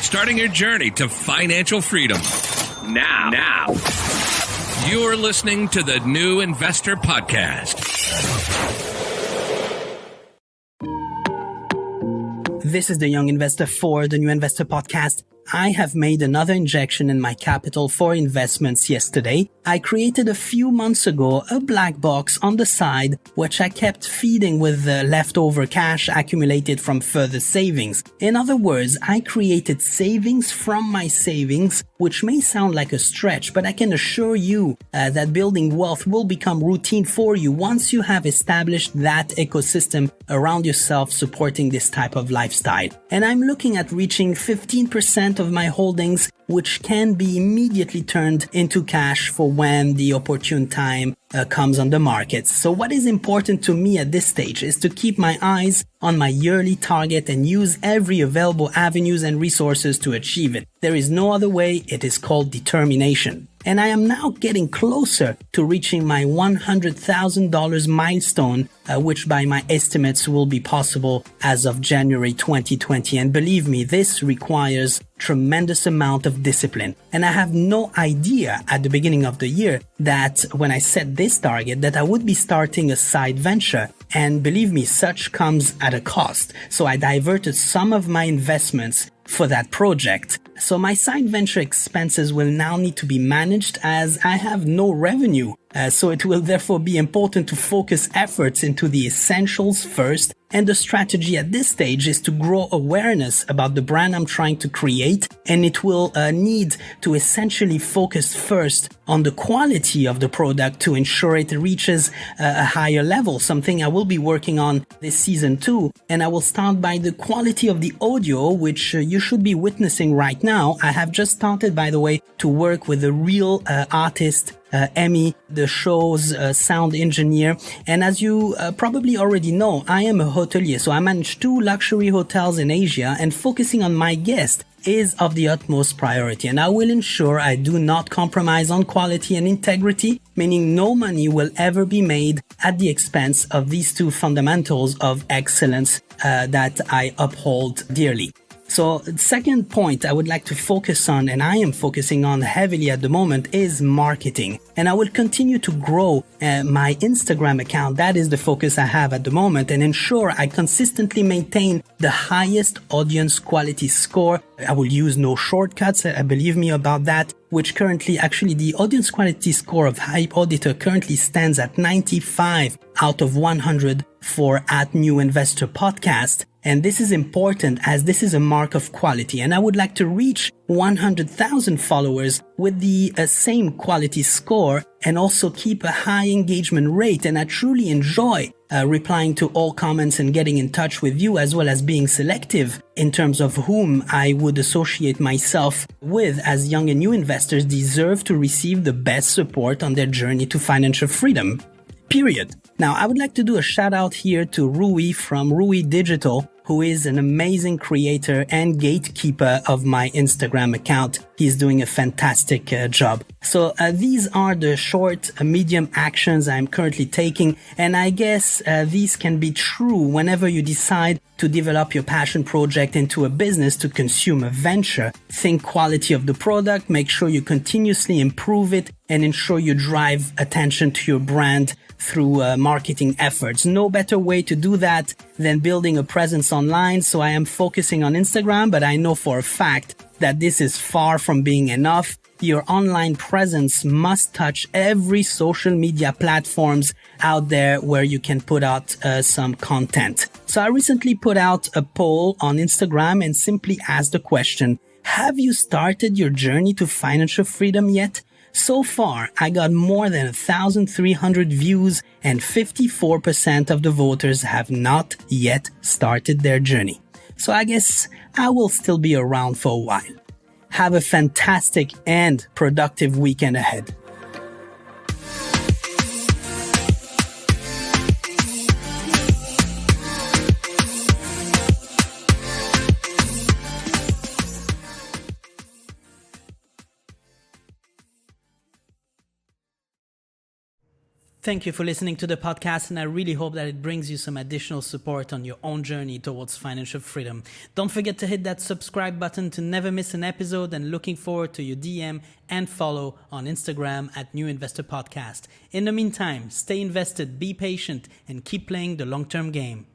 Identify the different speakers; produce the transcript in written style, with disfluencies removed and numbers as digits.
Speaker 1: starting your journey to financial freedom. Now, you're listening to the New Investor Podcast.
Speaker 2: This is the Young Investor for the New Investor Podcast. I have made another injection in my capital for investments yesterday. I created a few months ago a black box on the side, which I kept feeding with the leftover cash accumulated from further savings. In other words, I created savings from my savings, which may sound like a stretch, but I can assure you that building wealth will become routine for you once you have established that ecosystem around yourself supporting this type of lifestyle. And I'm looking at reaching 15% of my holdings, which can be immediately turned into cash for when the opportune time comes on the markets. So what is important to me at this stage is to keep my eyes on my yearly target and use every available avenues and resources to achieve it. There is no other way. It is called determination. And I am now getting closer to reaching my $100,000 milestone, which by my estimates will be possible as of January 2020. And believe me, this requires tremendous amount of discipline. And I have no idea at the beginning of the year that when I set this target that I would be starting a side venture. And believe me, such comes at a cost. So I diverted some of my investments for that project. So my side venture expenses will now need to be managed as I have no revenue. So it will therefore be important to focus efforts into the essentials first. And the strategy at this stage is to grow awareness about the brand I'm trying to create. And it will need to essentially focus first on the quality of the product to ensure it reaches a higher level, something I will be working on this season too. And I will start by the quality of the audio, which you should be witnessing right now. I have just started, by the way, to work with a real artist, Emmy, the show's sound engineer. And as you probably already know, I am a hotelier, so I manage 2 luxury hotels in Asia, and focusing on my guest is of the utmost priority. And I will ensure I do not compromise on quality and integrity, meaning no money will ever be made at the expense of these 2 fundamentals of excellence that I uphold dearly. So the second point I would like to focus on, and I am focusing on heavily at the moment, is marketing. And I will continue to grow my Instagram account. That is the focus I have at the moment, and ensure I consistently maintain the highest audience quality score. I will use no shortcuts, believe me about that, which currently, actually the audience quality score of Hype Auditor currently stands at 95 out of 100 for @New Investor Podcast. And this is important as this is a mark of quality. And I would like to reach 100,000 followers with the same quality score and also keep a high engagement rate. And I truly enjoy replying to all comments and getting in touch with you, as well as being selective in terms of whom I would associate myself with, as young and new investors deserve to receive the best support on their journey to financial freedom. Period. Now, I would like to do a shout out here to Rui from Rui Digital, who is an amazing creator and gatekeeper of my Instagram account. He's doing a fantastic job. So these are the short, medium actions I'm currently taking. And I guess these can be true whenever you decide to develop your passion project into a business to consume a venture. Think quality of the product, make sure you continuously improve it, and ensure you drive attention to your brand through marketing efforts. No better way to do that than building a presence online. So I am focusing on Instagram, but I know for a fact that this is far from being enough. Your online presence must touch every social media platforms out there where you can put out some content. So I recently put out a poll on Instagram and simply asked the question, have you started your journey to financial freedom yet? So far, I got more than 1,300 views, and 54% of the voters have not yet started their journey. So I guess I will still be around for a while. Have a fantastic and productive weekend ahead. Thank you for listening to the podcast, and I really hope that it brings you some additional support on your own journey towards financial freedom. Don't forget to hit that subscribe button to never miss an episode, and looking forward to your DM and follow on Instagram at New Investor Podcast. In the meantime, stay invested, be patient, and keep playing the long-term game.